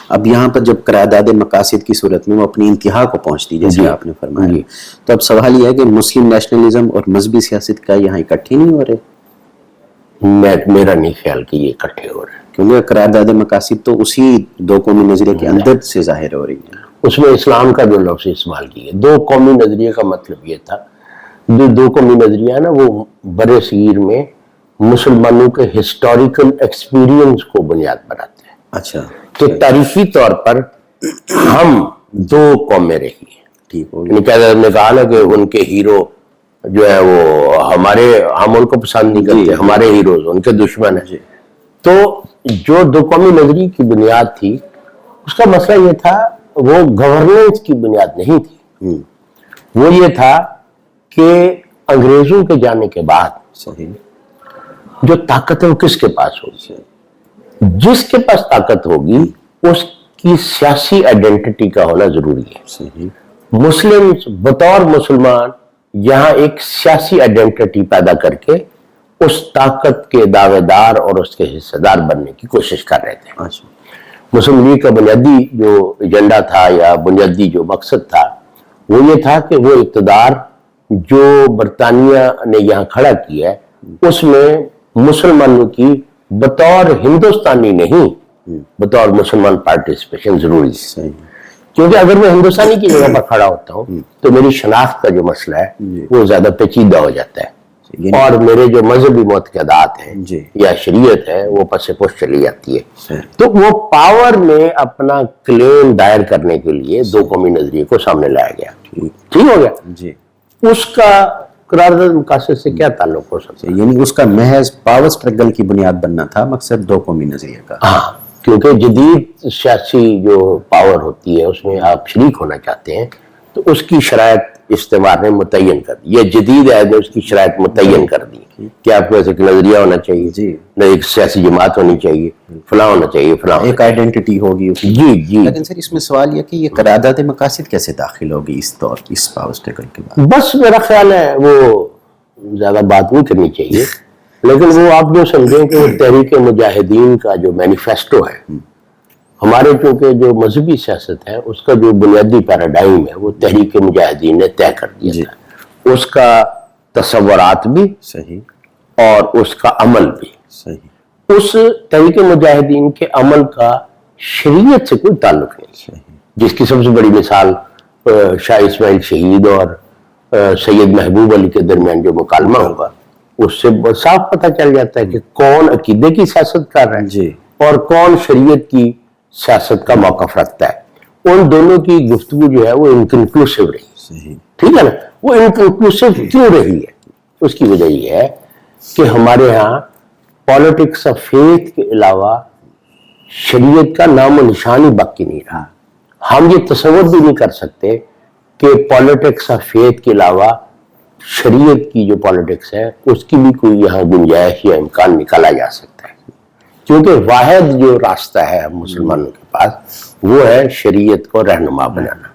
اب یہاں پر جب قرارداد مقاصد کی صورت میں وہ اپنی انتہا کو پہنچتی جیسے آپ نے فرمایا، تو اب سوال یہ ہے کہ مسلم نیشنلزم اور مذہبی سیاست کا یہاں اکٹھے نہیں ہو رہے؟ میرا نہیں خیال کہ یہ اکٹھے ہو رہے ہیں، کیونکہ قرارداد مقاصد تو اسی 2 قومی نظریے کے اندر سے ظاہر ہو رہی ہے. اس میں اسلام کا جو لفظ استعمال کیا 2 قومی نظریے کا مطلب یہ تھا، جو 2 قومی نظریہ ہے نا وہ بر صغیر میں مسلمانوں کے ہسٹوریکل ایکسپیرینس کو بنیاد بناتے ہیں. اچھا، تو تاریخی طور پر ہم 2 قومیں رہی ہیں. ٹھیک ہو یعنی کہا نے کہا نا کہ ان کے ہیرو جو ہے وہ ہم ان کو پسند نہیں کرتے، ہمارے ہیروز ان کے دشمن ہیں. تو جو 2 قومی نظریے کی بنیاد تھی اس کا مسئلہ یہ تھا وہ گورننس کی بنیاد نہیں تھی. وہ یہ تھا کہ انگریزوں کے جانے کے بعد جو طاقت ہے وہ کس کے پاس ہوگی. جس کے پاس طاقت ہوگی اس کی سیاسی آئیڈینٹی کا ہونا ضروری ہے. مسلم بطور مسلمان یہاں ایک سیاسی آئیڈینٹی پیدا کر کے اس طاقت کے دعوے دار اور اس کے حصے دار بننے کی کوشش کر رہے تھے. مسلم لیگ کا بنیادی جو ایجنڈا تھا یا بنیادی جو مقصد تھا وہ یہ تھا کہ وہ اقتدار جو برطانیہ نے یہاں کھڑا کیا ہے اس میں مسلمانوں کی بطور ہندوستانی نہیں بطور مسلمان پارٹیسپیشن ضروری ہے. کیونکہ اگر میں ہندوستانی کی جگہ پر کھڑا ہوتا ہوں تو میری شناخت کا جو مسئلہ ہے وہ زیادہ پیچیدہ ہو جاتا ہے. اور میرے جو مذہبی معتقدات ہیں جی یا شریعت ہے وہ پس پش چلی جاتی ہے. تو وہ پاور میں اپنا کلیم دائر کرنے کے لیے دو قومی نظریے کو سامنے لایا گیا. ٹھیک ہو گیا. جی اس کا قرارداد مقاصد سے کیا تعلق ہو سکتا ہے؟ یعنی اس کا محض پاور سٹرگل کی بنیاد بننا تھا مقصد دو قومی نظریے کا. ہاں، کیونکہ جدید سیاسی جو پاور ہوتی ہے اس میں آپ شریک ہونا چاہتے ہیں تو اس کی شرائط استعمار نے متعین کر دی. یہ جدید عہد نے اس کی شرائط متعین کر دی کہ آپ کو ایسے ایک نظریہ ہونا چاہیے, جی, نہ ایک سیاسی جماعت ہونی چاہیے, فلاں ہونا چاہیے, فلاں ایک آئیڈینٹی ہوگی. جی جی. لیکن سر اس میں سوال یہ کہ یہ قرارداد مقاصد کیسے داخل ہوگی اس دور اس پاور سٹرگل کے بعد؟ بس میرا خیال ہے وہ زیادہ بات نہیں کرنی چاہیے, لیکن وہ آپ جو سمجھیں کہ وہ تحریک مجاہدین کا جو مینیفیسٹو ہے, ہمارے چونکہ جو مذہبی سیاست ہے اس کا جو بنیادی پیراڈائم ہے وہ تحریک مجاہدین نے طے کر دیا تھا. اس کا تصورات بھی صحیح اور اس کا عمل بھی صحیح. اس تحریک مجاہدین کے عمل کا شریعت سے کوئی تعلق نہیں, جس کی سب سے بڑی مثال شاہ اسماعیل شہید اور سید محبوب علی کے درمیان جو مکالمہ ہوگا اس سے صاف پتہ چل جاتا ہے کہ کون عقیدے کی سیاست کر رہا ہے جی, اور کون شریعت کی سیاست کا موقف رکھتا ہے. ان دونوں کی گفتگو جو ہے وہ انکنکلوسیو رہی. صحیح. ٹھیک ہے نا. وہ انکنکلوسیو کیوں رہی ہے؟ اس کی وجہ یہ ہے کہ ہمارے ہاں پالیٹکس آف فیتھ کے علاوہ شریعت کا نام و نشان ہی باقی نہیں رہا. ہم یہ تصور بھی نہیں کر سکتے کہ پالیٹکس آف فیتھ کے علاوہ شریعت کی جو پالیٹکس ہے اس کی بھی کوئی یہاں گنجائش یا امکان نکالا جا سکتا ہے, کیونکہ واحد جو راستہ ہے مسلمانوں کے پاس وہ ہے شریعت کو رہنما بنانا.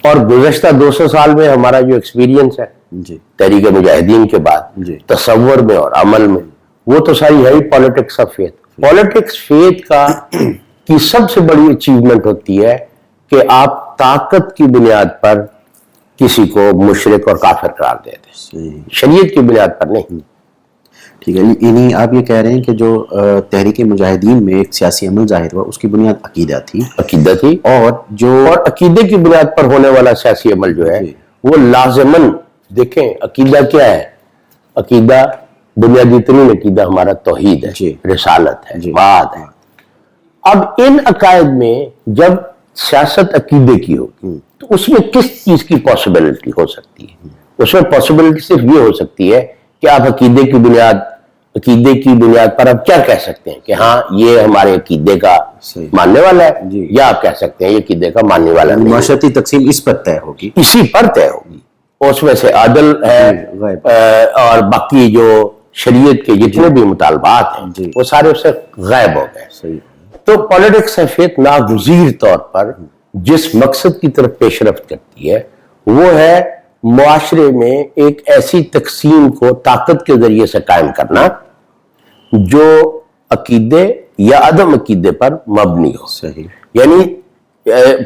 اور گزشتہ 200 سال میں ہمارا جو ایکسپیرینس ہے جی, تحریک مجاہدین کے بعد جی, تصور میں اور عمل میں, وہ تو ساری ہے ہی politics of faith. Politics faith کا کی سب سے بڑی اچیومنٹ ہوتی ہے کہ آپ طاقت کی بنیاد پر کسی کو مشرک اور کافر قرار دے دیں, صحیح. شریعت کی بنیاد پر نہیں. ٹھیک ہے. یعنی آپ یہ کہہ رہے ہیں کہ جو تحریک مجاہدین میں ایک سیاسی عمل ظاہر ہوا اس کی بنیاد عقیدہ تھی, عقیدہ تھی, اور جو اور عقیدے کی بنیاد پر ہونے والا سیاسی عمل جو ہے وہ لازماً, دیکھیں عقیدہ کیا ہے, عقیدہ بنیادی ترین عقیدہ ہمارا توحید ہے, جی, رسالت ہے, جی, بعد ہے. اب ان عقائد میں جب سیاست عقیدے کی ہوگی تو اس میں کس چیز کی پاسبلٹی ہو سکتی ہے؟ اس میں پاسبلٹی صرف یہ ہو سکتی ہے کہ آپ عقیدے کی بنیاد پر آپ کیا کہہ سکتے ہیں کہ ہاں یہ ہمارے عقیدے کا ماننے والا ہے, جی, یا آپ کہہ سکتے ہیں یہ عقیدے کا ماننے والا نہیں. معاشرتی تقسیم اس پر طے ہوگی, اسی پر طے ہوگی. اس میں سے عدل ہے اور باقی جو شریعت کے جتنے بھی مطالبات ہیں وہ سارے اس سے غائب ہو گئے. صحیح. تو پالیٹکس آف فیتھ ناگزیر طور پر جس مقصد کی طرف پیش رفت کرتی ہے وہ ہے معاشرے میں ایک ایسی تقسیم کو طاقت کے ذریعے سے قائم کرنا جو عقیدے یا عدم عقیدے پر مبنی ہو. صحیح. یعنی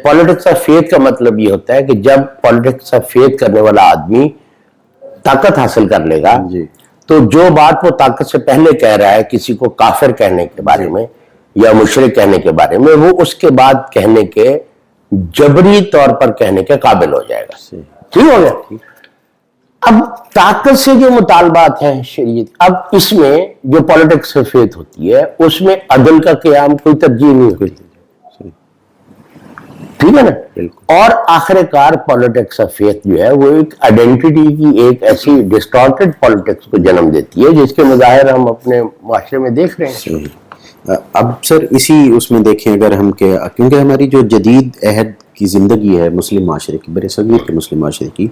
پالیٹکس آف فیتھ کا مطلب یہ ہوتا ہے کہ جب پالیٹکس آف فیتھ کرنے والا آدمی طاقت حاصل کر لے گا تو جو بات وہ طاقت سے پہلے کہہ رہا ہے کسی کو کافر کہنے کے بارے میں یا مشرک کہنے کے بارے میں, وہ اس کے بعد کہنے کے جبری طور پر کہنے کے قابل ہو جائے گا. ٹھیک ہو گیا. اب طاقت سے جو مطالبات ہیں شریعت, اب اس میں جو پالیٹکس آف فیتھ ہوتی ہے اس میں عدل کا قیام کوئی ترجیح نہیں ہوتی. ٹھیک ہے نا. اور آخر کار پالیٹکس آف فیتھ جو ہے وہ ایک آئیڈینٹی کی ایک ایسی ڈسٹارٹڈ پالیٹکس کو جنم دیتی ہے جس کے مظاہر ہم اپنے معاشرے میں دیکھ رہے ہیں. اب سر اسی اس میں دیکھیں اگر ہم کیونکہ ہماری جو جدید عہد کی زندگی ہے مسلم معاشرے کی, بر صغیر کے مسلم معاشرے کی,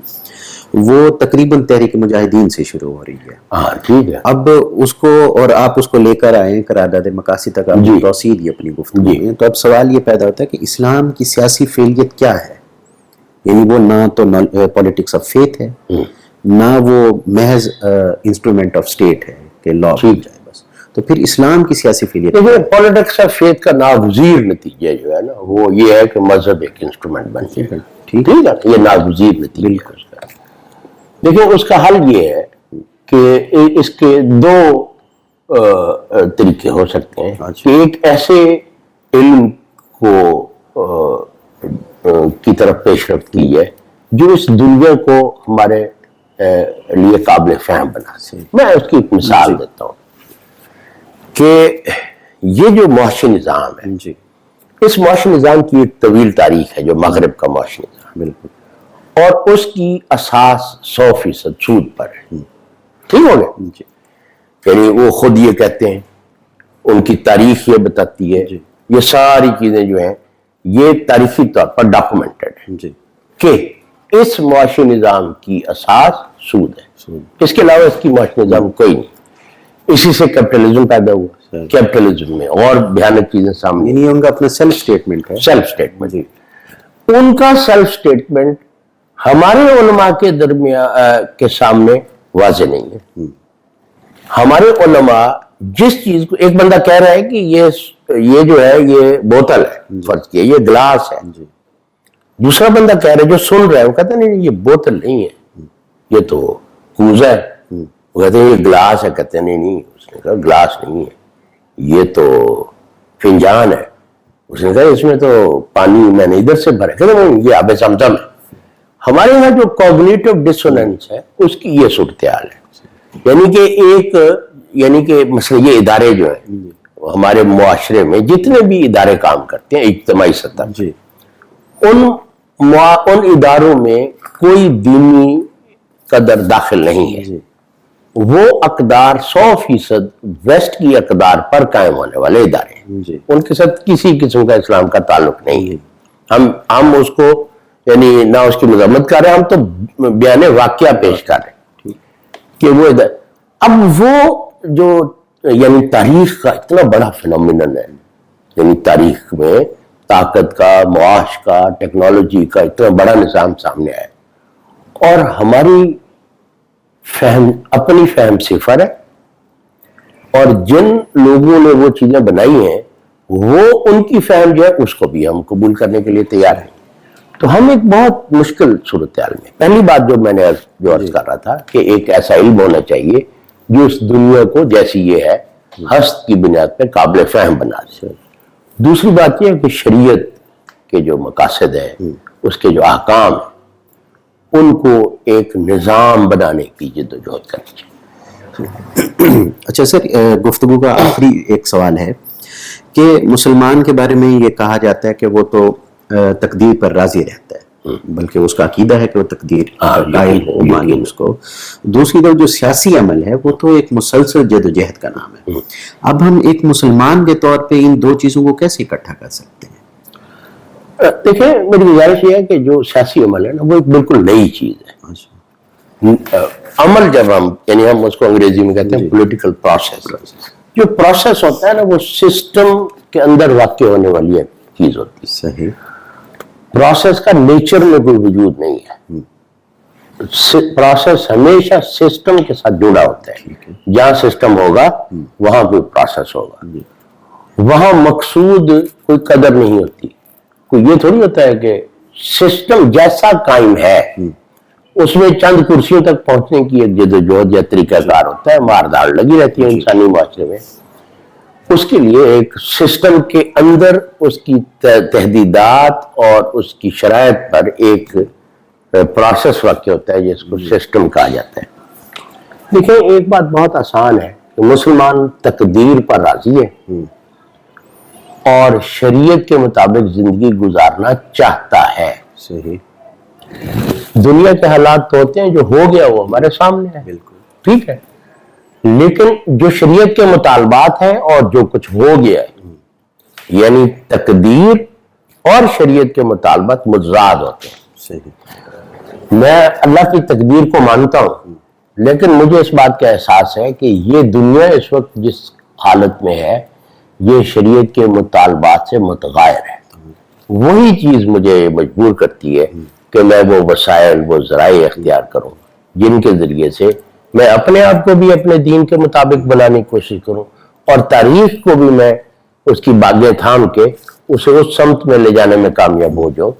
وہ تقریباً تحریک مجاہدین سے شروع ہو رہی ہے. ہاں ٹھیک ہے. اب اس کو اور آپ اس کو لے کر آئیں قرارداد مقاصد تک آپ توسیع دی اپنی گفتگو میں, تو اب سوال یہ پیدا ہوتا ہے کہ اسلام کی سیاسی فعلیت کیا ہے؟ یعنی وہ نہ تو پالیٹکس آف فیتھ ہے, نہ وہ محض انسٹرومنٹ آف اسٹیٹ ہے کہ لا بن جائے بس. تو پھر اسلام کی سیاسی فعلیت پالیٹکس آف فیتھ کا ناگزیر نتیجہ جو ہے نا وہ یہ ہے کہ مذہب ایک انسٹرومنٹ بن جائے. ٹھیک ہے, یہ ناگزیر نتیجہ ہے. دیکھیں اس کا حل یہ ہے کہ اس کے دو طریقے ہو سکتے ہیں کہ ایک ایسے علم کو کی طرف پیش رفت کی ہے جو اس دنیا کو ہمارے لیے قابل فہم بنا سکے. میں اس کی ایک مثال دیتا ہوں کہ یہ جو معاشی نظام ہے جی اس معاشی نظام کی ایک طویل تاریخ ہے جو مغرب کا معاشی نظام، بالکل، اور اس کی اساس 100% سود پر ہے. ٹھیک ہو گیا؟ جی یعنی وہ خود یہ کہتے ہیں، ان کی تاریخ یہ بتاتی ہے، یہ ساری چیزیں جو ہیں یہ تاریخی طور پر ڈاکومنٹڈ ہے جی کہ اس معاشی نظام کی اساس سود ہے. اس کے علاوہ اس کی معاشی نظام کوئی نہیں. اسی سے کیپٹلزم پیدا ہوا. کیپٹلزم میں اور بھیانک چیزیں سامنے، یعنی ان کا اپنا سیلف اسٹیٹمنٹ ہے. Self statement. ان کا سیلف اسٹیٹمنٹ ہمارے علماء کے درمیان کے سامنے واضح نہیں ہے. ہمارے علماء جس چیز کو، ایک بندہ کہہ رہا ہے کہ یہ جو ہے یہ بوتل ہے، فرض کیا یہ گلاس ہے. دوسرا بندہ کہہ رہا ہے جو سن رہا ہے وہ کہتا ہے نہیں یہ بوتل نہیں ہے، یہ تو کوزہ ہے. وہ کہتے ہیں یہ گلاس ہے، کہتے ہیں نہیں اس نے کہا گلاس نہیں ہے یہ تو فنجان ہے. اس نے کہا اس میں تو پانی میں نے ادھر سے بھرا، کہتے ہیں یہ آب زمزم ہے. ہمارے یہاں جو کوگنیٹو ڈسوننس ہے اس کی یہ صورتحال ہے. یعنی کہ مثلا یہ ادارے جو ہیں ہمارے معاشرے میں جتنے بھی ادارے کام کرتے ہیں اجتماعی سطح جی ان اداروں میں کوئی دینی قدر داخل نہیں ہے. وہ اقدار 100% ویسٹ کی اقدار پر قائم ہونے والے ادارے ہیں. ان کے ساتھ کسی قسم کا اسلام کا تعلق نہیں ہے. ہم اس کو یعنی نہ اس کی مذمت کر رہے ہیں، ہم تو بیان واقعہ پیش کر رہے ہیں کہ وہ اب وہ جو یعنی تاریخ کا اتنا بڑا فینومینن ہے، یعنی تاریخ میں طاقت کا، معاش کا، ٹیکنالوجی کا اتنا بڑا نظام سامنے آیا اور ہماری اپنی فہم صفر ہے، اور جن لوگوں نے وہ چیزیں بنائی ہیں وہ ان کی فہم جو ہے اس کو بھی ہم قبول کرنے کے لیے تیار ہیں. تو ہم ایک بہت مشکل صورتحال میں. پہلی بات جو میں نے عرض کر رہا تھا کہ ایک ایسا علم ہونا چاہیے جو اس دنیا کو جیسی یہ ہے ہست کی بنیاد پہ قابل فہم بنا دے. دوسری بات یہ ہے کہ شریعت کے جو مقاصد ہیں، اس کے جو احکام ہیں، ان کو ایک نظام بنانے کی جد و جہد کرنی چاہیے. اچھا سر، گفتگو کا آخری ایک سوال ہے کہ مسلمان کے بارے میں یہ کہا جاتا ہے کہ وہ تو تقدیر پر راضی رہتا ہے، بلکہ اس کا عقیدہ ہے کہ وہ تقدیر قائل ہو، مانے اس کو. دوسری طرف جو سیاسی عمل ہے وہ تو ایک مسلسل جد و جہد کا نام ہے. اب ہم ایک مسلمان کے طور پہ ان دو چیزوں کو کیسے اکٹھا کر سکتے ہیں؟ دیکھیں میری گزارش یہ ہے کہ جو سیاسی عمل ہے نا وہ ایک بالکل نئی چیز ہے. عمل جب ہم اس کو انگریزی میں کہتے ہیں پولیٹیکل پروسیس. جو پروسیس ہوتا ہے نا وہ سسٹم کے اندر واقع ہونے والی ایک چیز ہوتی ہے. صحیح. پروسیس کا نیچر میں کوئی وجود نہیں ہے. پروسیس ہمیشہ سسٹم کے ساتھ جڑا ہوتا ہے. جہاں سسٹم ہوگا وہاں کوئی پروسیس ہوگا. وہاں مقصود کوئی قدر نہیں ہوتی. کوئی یہ تھوڑی ہوتا ہے کہ سسٹم جیسا قائم ہے اس میں چند کرسیوں تک پہنچنے کی ایک جد و جہد یا طریقہ کار ہوتا ہے. مار داڑ لگی رہتی ہے انسانی معاشرے میں. اس کے لیے ایک سسٹم کے اندر اس کی تحدیدات اور اس کی شرائط پر ایک پروسیس واقع ہوتا ہے جس کو سسٹم کہا جاتا ہے. دیکھیں ایک بات بہت آسان ہے کہ مسلمان تقدیر پر راضی ہے اور شریعت کے مطابق زندگی گزارنا چاہتا ہے. صحیح. دنیا کے حالات تو ہوتے ہیں جو ہو گیا وہ ہمارے سامنے ہے. بالکل ٹھیک ہے، لیکن جو شریعت کے مطالبات ہیں اور جو کچھ ہو گیا ہے یعنی تقدیر اور شریعت کے مطالبات متضاد ہوتے ہیں. صحیح. میں اللہ کی تقدیر کو مانتا ہوں لیکن مجھے اس بات کا احساس ہے کہ یہ دنیا اس وقت جس حالت میں ہے یہ شریعت کے مطالبات سے متغیر ہے. وہی چیز مجھے مجبور کرتی ہے کہ میں وہ وسائل، وہ ذرائع اختیار کروں جن کے ذریعے سے میں اپنے آپ کو بھی اپنے دین کے مطابق بنانے کی کوشش کروں اور تاریخ کو بھی میں اس کی باغیں تھام کے اسے اس سمت میں لے جانے میں کامیاب ہو جاؤں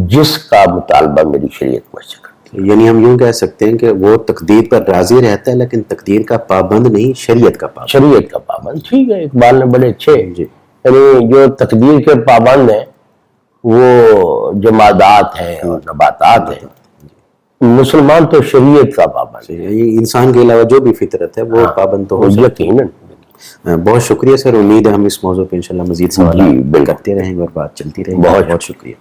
جس کا مطالبہ میری شریعت مجھ سے کرتی ہے. یعنی ہم یوں کہہ سکتے ہیں کہ وہ تقدیر پر راضی رہتا ہے لیکن تقدیر کا پابند نہیں، شریعت کا پابند. شریعت کا پابند. ٹھیک ہے، اقبال نے بڑے اچھے یعنی جو تقدیر کے پابند ہیں وہ جمادات ہیں اور نباتات ہیں، مسلمان تو شریعت کا پابند ہے. یہ انسان کے علاوہ جو بھی فطرت ہے وہ پابند تو ہو سکتی ہے. بہت شکریہ سر. امید ہے ہم اس موضوع پہ انشاءاللہ مزید سوالات کرتے رہیں گے اور بات چلتی رہے گی. بہت شکریہ.